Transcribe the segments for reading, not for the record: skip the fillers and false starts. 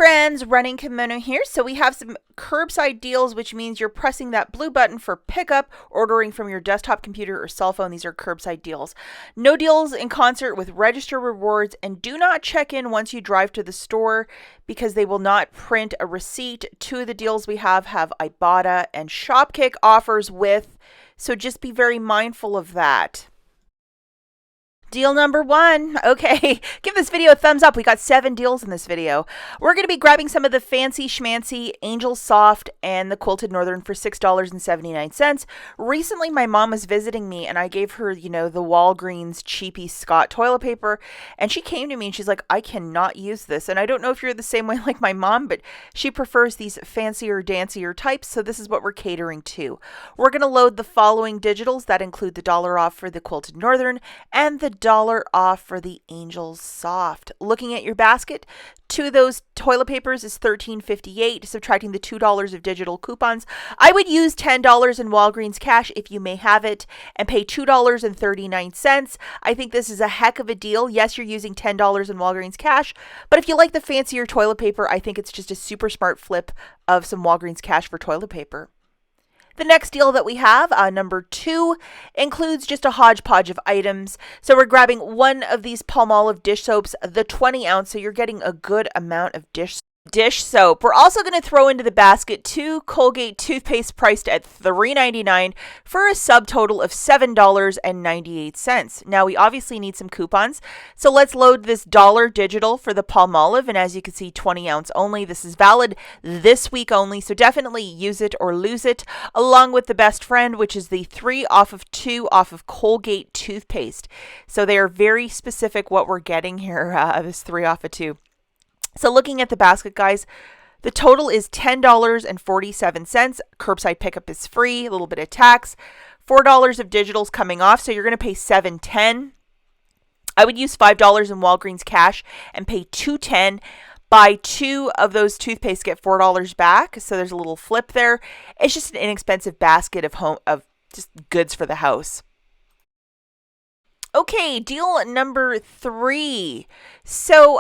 friends, Running Kimono here. So we have some curbside deals, which means you're pressing that blue button for pickup, ordering from your desktop computer or cell phone. These are curbside deals. No deals in concert with register rewards, and do not check in once you drive to the store because they will not print a receipt. Two of the deals we have IBOTTA and Shopkick offers with, so just be very mindful of that. Deal number one. Okay, give this video a thumbs up. We got 7 deals in this video. We're going to be grabbing some of the fancy schmancy Angel Soft and the Quilted Northern for $6.79. Recently, my mom was visiting me and I gave her, the Walgreens cheapy Scott toilet paper. And she came to me and she's like, I cannot use this. And I don't know if you're the same way like my mom, but she prefers these fancier, dancier types. So this is what we're catering to. We're going to load the following digitals that include the $1 off for the Quilted Northern and the $1 off for the Angel Soft. Looking at your basket, 2 of those toilet papers is $13.58, subtracting the $2 of digital coupons. I would use $10 in Walgreens cash if you may have it and pay $2.39. I think this is a heck of a deal. Yes, you're using $10 in Walgreens cash, but if you like the fancier toilet paper, I think it's just a super smart flip of some Walgreens cash for toilet paper. The next deal that we have, number 2, includes just a hodgepodge of items. So we're grabbing one of these Palmolive dish soaps, the 20 ounce, so you're getting a good amount of dish soap. We're also going to throw into the basket 2 Colgate toothpaste priced at $3.99 for a subtotal of $7.98. Now we obviously need some coupons, so let's load this $1 digital for the Palmolive, and as you can see, 20 ounce only. This is valid this week only, so definitely use it or lose it, along with the best friend, which is the 3 off of 2 off of Colgate toothpaste. So they are very specific what we're getting here, this 3 off of 2. So looking at the basket, guys, the total is $10.47. Curbside pickup is free, a little bit of tax. $4 of digitals coming off, so you're going to pay $7.10. I would use $5 in Walgreens cash and pay $2.10. Buy 2 of those toothpaste, get $4 back. So there's a little flip there. It's just an inexpensive basket of just goods for the house. Okay, deal number 3. So,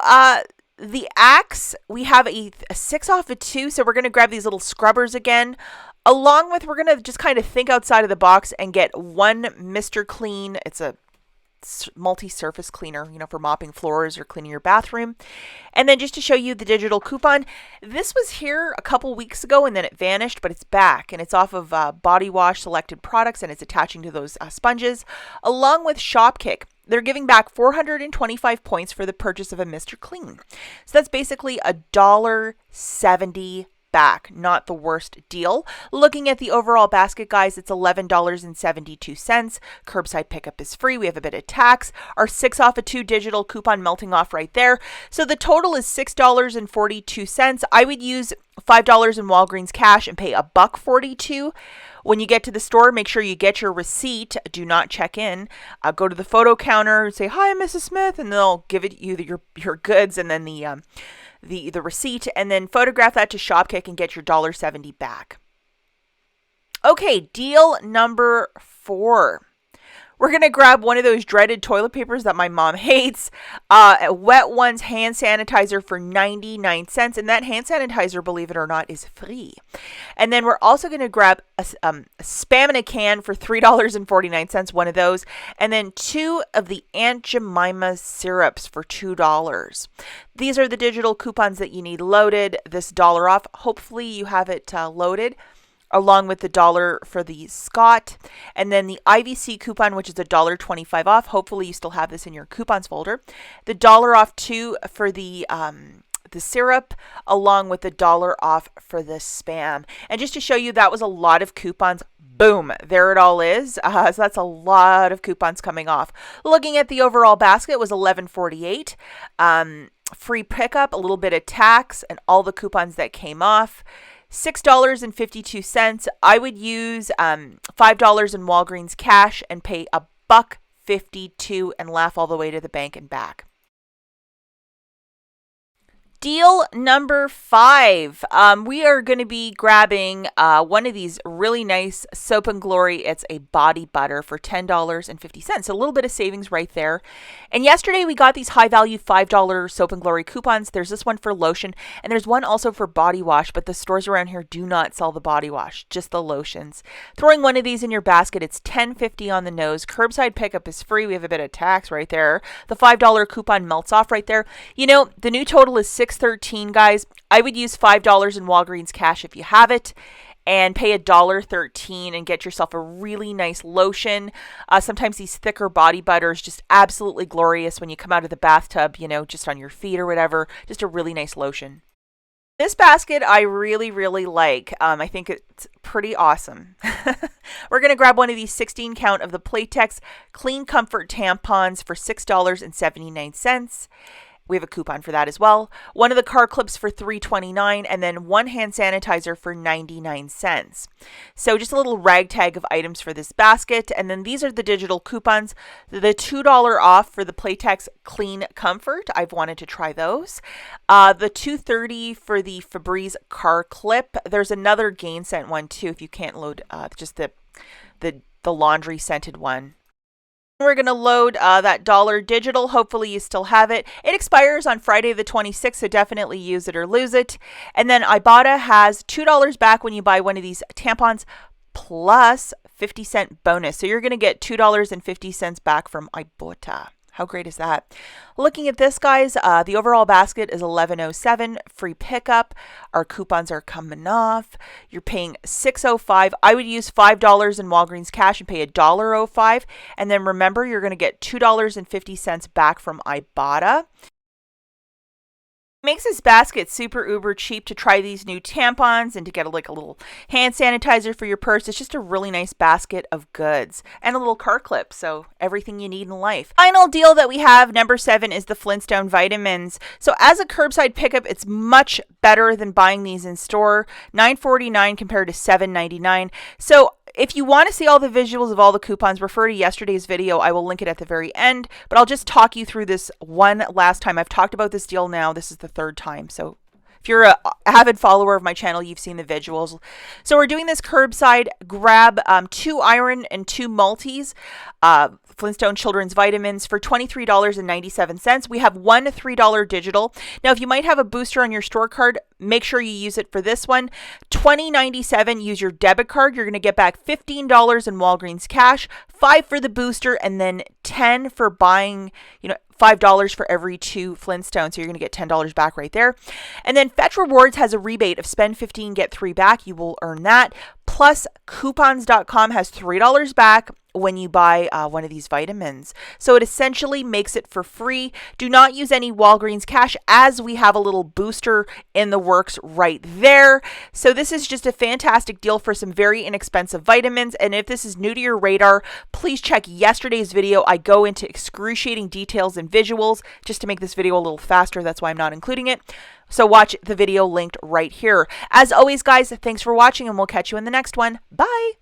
the Axe, we have a 6 off of 2, so we're going to grab these little scrubbers again, along with we're going to just kind of think outside of the box and get one Mr. Clean. It's a multi-surface cleaner, for mopping floors or cleaning your bathroom. And then just to show you the digital coupon, this was here a couple weeks ago and then it vanished, but it's back and it's off of Body Wash selected products and it's attaching to those sponges, along with Shopkick. They're giving back 425 points for the purchase of a Mr. Clean. So that's basically $1.70 back. Not the worst deal. Looking at the overall basket, guys, it's $11.72. Curbside pickup is free. We have a bit of tax. Our 6 off of 2 digital coupon melting off right there. So the total is $6.42. I would use $5 in Walgreens cash and pay $1.42. When you get to the store, make sure you get your receipt. Do not check in. Go to the photo counter and say, "Hi, Mrs. Smith," and they'll give you your goods and then the receipt, and then photograph that to Shopkick and get your $1.70 back. Okay, deal number 4. We're going to grab one of those dreaded toilet papers that my mom hates, Wet Ones hand sanitizer for 99 cents. And that hand sanitizer, believe it or not, is free. And then we're also going to grab a Spam in a can for $3.49, one of those. And then 2 of the Aunt Jemima syrups for $2. These are the digital coupons that you need loaded. This $1 off, hopefully you have it loaded, along with the $1 for the Scott, and then the IVC coupon, which is $1.25 off. Hopefully you still have this in your coupons folder. The $1 off 2 for the syrup, along with the $1 off for the Spam. And just to show you, that was a lot of coupons. Boom, there it all is. So that's a lot of coupons coming off. Looking at the overall basket, was $11.48. Free pickup, a little bit of tax, and all the coupons that came off. $6.52. I would use $5 in Walgreens cash and pay $1.52 and laugh all the way to the bank and back. Deal number 5. We are going to be grabbing one of these really nice Soap and Glory. It's a body butter for $10.50. A little bit of savings right there. And yesterday we got these high value $5 Soap and Glory coupons. There's this one for lotion, and there's one also for body wash, but the stores around here do not sell the body wash, just the lotions. Throwing one of these in your basket, it's $10.50 on the nose. Curbside pickup is free. We have a bit of tax right there. The $5 coupon melts off right there. You know, the new total is $6.13, guys. I would use $5 in Walgreens cash if you have it, and pay $1.13 and get yourself a really nice lotion. Sometimes these thicker body butters, just absolutely glorious when you come out of the bathtub, you know, just on your feet or whatever. Just a really nice lotion. This basket I really, really like. I think it's pretty awesome. We're going to grab one of these 16 count of the Playtex Clean Comfort tampons for $6.79. We have a coupon for that as well. One of the car clips for $3.29, and then one hand sanitizer for 99 cents. So just a little ragtag of items for this basket. And then these are the digital coupons. The $2 off for the Playtex Clean Comfort. I've wanted to try those. The $2.30 for the Febreze car clip. There's another Gain Scent one too if you can't load just the laundry scented one. We're going to load that dollar digital. Hopefully you still have it. It expires on Friday the 26th, so definitely use it or lose it. And then IBOTTA has $2 back when you buy one of these tampons plus 50-cent bonus. So you're going to get $2.50 back from IBOTTA. How great is that? Looking at this, guys, the overall basket is $11.07, free pickup. Our coupons are coming off. You're paying $6.05. I would use $5 in Walgreens cash and pay $1.05. And then remember, you're going to get $2.50 back from IBOTTA. Makes this basket super uber cheap to try these new tampons and to get a little hand sanitizer for your purse. It's just a really nice basket of goods and a little car clip, so everything you need in life. Final deal that we have, number 7, is the Flintstone vitamins. So as a curbside pickup, it's much better than buying these in store. $9.49 compared to $7.99. So if you want to see all the visuals of all the coupons, refer to yesterday's video. I will link it at the very end, but I'll just talk you through this one last time. I've talked about this deal now. This is the 3rd time. So if you're an avid follower of my channel, you've seen the visuals. So we're doing this curbside grab 2 iron and 2 multis. Flintstone Children's Vitamins for $23.97. We have one $3 digital. Now, if you might have a booster on your store card, make sure you use it for this one. $20.97, use your debit card. You're going to get back $15 in Walgreens cash, $5 for the booster, and then $10 for buying, $5 for every 2 Flintstones. So you're going to get $10 back right there. And then Fetch Rewards has a rebate of spend 15, get 3 back. You will earn that. Plus, coupons.com has $3 back when you buy one of these vitamins. So it essentially makes it for free. Do not use any Walgreens cash, as we have a little booster in the works right there. So this is just a fantastic deal for some very inexpensive vitamins. And if this is new to your radar, please check yesterday's video. I go into excruciating details and visuals just to make this video a little faster. That's why I'm not including it. So watch the video linked right here. As always, guys, thanks for watching, and we'll catch you in the next one. Bye.